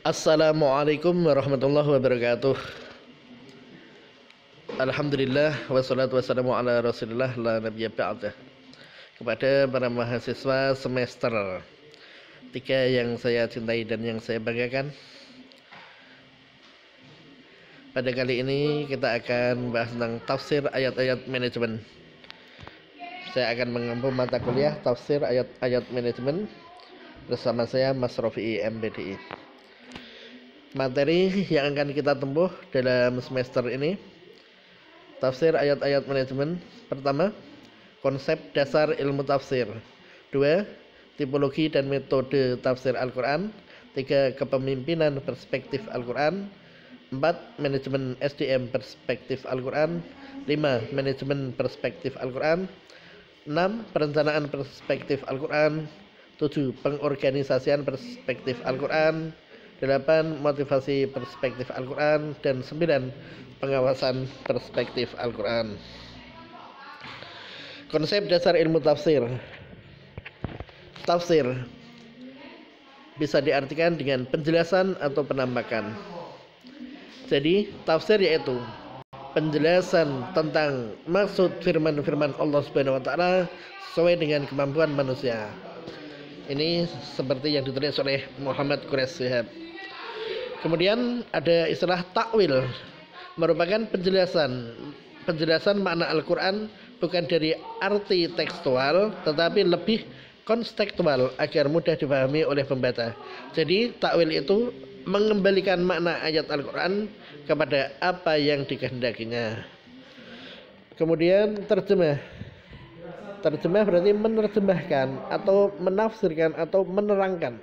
Assalamualaikum warahmatullahi wabarakatuh. Alhamdulillah wassalatu wassalamu ala Rasulillah la nabiyya ba'dah. Kepada para mahasiswa semester 3 yang saya cintai dan yang saya banggakan, pada kali ini kita akan bahas tentang tafsir ayat-ayat manajemen. Saya akan mengampu mata kuliah tafsir ayat-ayat manajemen bersama saya Mas Rofi'i MPDI. Materi yang akan kita tempuh dalam semester ini, tafsir ayat-ayat manajemen. Pertama, konsep dasar ilmu tafsir. 2, tipologi dan metode tafsir Al-Quran. 3, kepemimpinan perspektif Al-Quran. 4, manajemen SDM perspektif Al-Quran. 5, manajemen perspektif Al-Quran. 6, perencanaan perspektif Al-Quran. 7, pengorganisasian perspektif Al-Quran. 8, motivasi perspektif Al-Quran. Dan 9, pengawasan perspektif Al-Quran. Konsep dasar ilmu tafsir. Tafsir bisa diartikan dengan penjelasan atau penampakan. Jadi tafsir yaitu penjelasan tentang maksud firman-firman Allah Subhanahu wa taala sesuai dengan kemampuan manusia. Ini seperti yang ditulis oleh Muhammad Quraish Shihab. Kemudian ada istilah takwil, merupakan penjelasan makna Al-Quran bukan dari arti tekstual tetapi lebih konstekstual agar mudah dipahami oleh pembaca. Jadi takwil itu mengembalikan makna ayat Al-Quran kepada apa yang dikehendakinya. Kemudian terjemah berarti menerjemahkan atau menafsirkan atau menerangkan.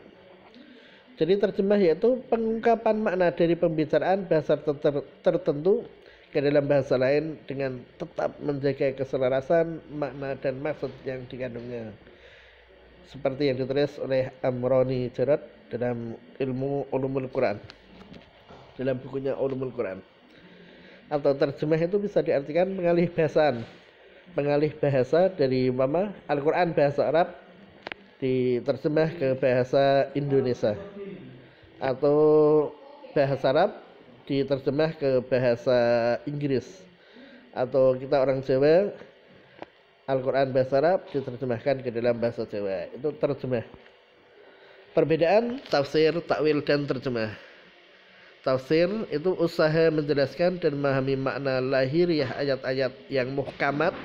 Jadi terjemah yaitu pengungkapan makna dari pembicaraan bahasa tertentu ke dalam bahasa lain dengan tetap menjaga keselarasan makna dan maksud yang dikandungnya. Seperti yang ditulis oleh Amroni Jarad dalam ilmu Ulumul Quran, dalam bukunya Ulumul Quran. Atau terjemah itu bisa diartikan pengalih bahasa dari Al-Quran bahasa Arab diterjemah ke bahasa Indonesia, atau bahasa Arab diterjemah ke bahasa Inggris, atau kita orang Jawa Al-Quran bahasa Arab diterjemahkan ke dalam bahasa Jawa. Itu terjemah. Perbedaan tafsir, takwil, dan terjemah. Tafsir itu usaha menjelaskan dan memahami makna lahiriah ayat-ayat yang muhkamat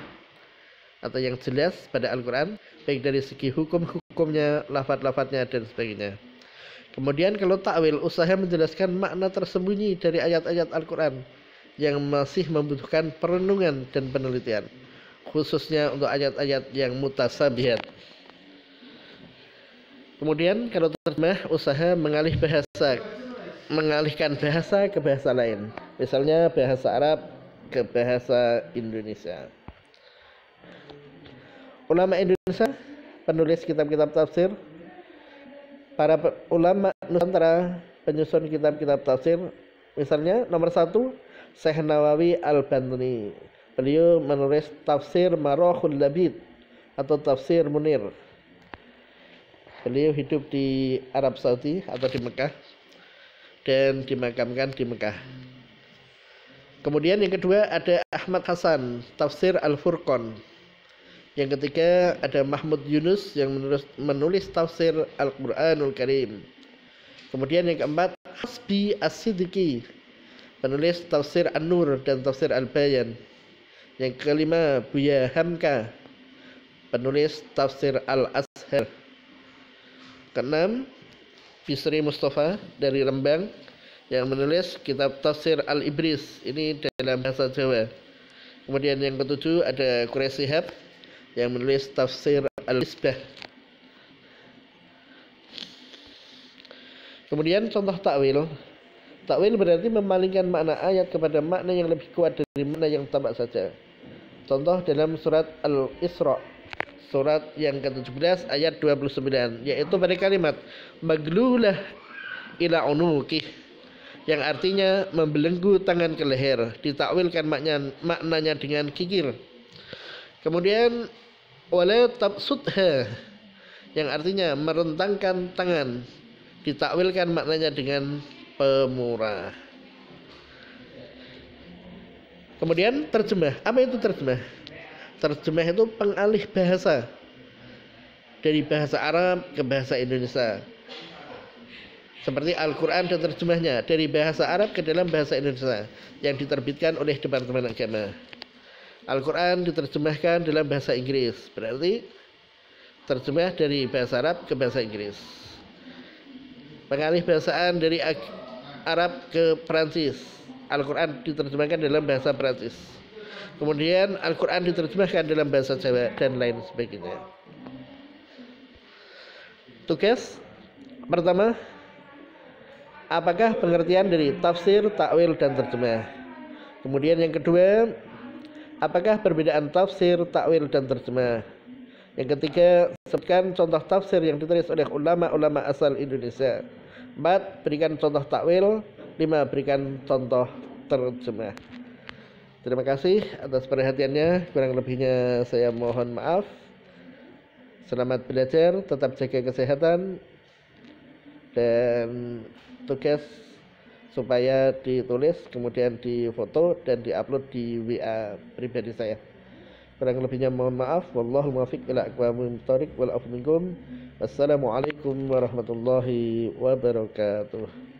atau yang jelas pada Al-Quran, baik dari segi hukum-hukumnya, lafaz-lafaznya, dan sebagainya. Kemudian kalau takwil, usaha menjelaskan makna tersembunyi dari ayat-ayat Al-Quran yang masih membutuhkan perenungan dan penelitian, khususnya untuk ayat-ayat yang mutasabihat. Kemudian kalau terjemah, usaha mengalihkan bahasa ke bahasa lain, misalnya bahasa Arab ke bahasa Indonesia. Ulama Indonesia, penulis kitab-kitab tafsir, para ulama Nusantara, penyusun kitab-kitab tafsir, misalnya nomor 1, Syekh Nawawi Al-Bantuni. Beliau menulis tafsir Marohul Labid atau tafsir Munir. Beliau hidup di Arab Saudi atau di Mekah dan dimakamkan di Mekah. Kemudian yang kedua ada Ahmad Hasan, tafsir Al-Furqan. Yang ketiga ada Mahmud Yunus yang menulis tafsir Al-Quranul Karim. Kemudian yang keempat Hasbi As-Siddiqi, penulis tafsir An-Nur dan tafsir Al-Bayan. Yang kelima Buya Hamka, penulis tafsir Al-Azhar. Keenam Bisri Mustafa dari Rembang yang menulis kitab tafsir Al-Ibris, ini dalam bahasa Jawa. Kemudian yang ketujuh ada Quraish Shihab yang menulis tafsir Al-Isbah. Kemudian contoh takwil. Takwil berarti memalingkan makna ayat kepada makna yang lebih kuat dari makna yang tampak saja. Contoh dalam surat Al-Isra, surat yang ke-17 ayat 29, yaitu pada kalimat maglulah ila unuqih, yang artinya membelenggu tangan ke leher, ditakwilkan maknanya dengan kikir. Kemudian wala tabsudha, yang artinya merentangkan tangan, ditakwilkan maknanya dengan pemurah. Kemudian terjemah. Apa itu terjemah? Terjemah itu pengalih bahasa dari bahasa Arab ke bahasa Indonesia. Seperti Al-Quran dan terjemahnya dari bahasa Arab ke dalam bahasa Indonesia yang diterbitkan oleh Departemen Agama. Al-Quran diterjemahkan dalam bahasa Inggris, berarti terjemah dari bahasa Arab ke bahasa Inggris. Pengalih bahasaan dari Arab ke Perancis, Al-Quran diterjemahkan dalam bahasa Perancis. Kemudian Al-Quran diterjemahkan dalam bahasa Jawa dan lain sebagainya. Tugas pertama, apakah pengertian dari tafsir, takwil, dan terjemah? Kemudian yang kedua, apakah perbedaan tafsir, takwil, dan terjemah? Yang ketiga, sebutkan contoh tafsir yang ditulis oleh ulama-ulama asal Indonesia. 4. Berikan contoh takwil. 5. Berikan contoh terjemah. Terima kasih atas perhatiannya. Kurang lebihnya saya mohon maaf. Selamat belajar, tetap jaga kesehatan, dan tugas supaya ditulis, kemudian difoto dan diupload di WA pribadi saya. Kurang lebihnya mohon maaf. Wallahul muwaffiq ila aqwamit thoriq wal afu minkum. Wassalamualaikum warahmatullahi wabarakatuh.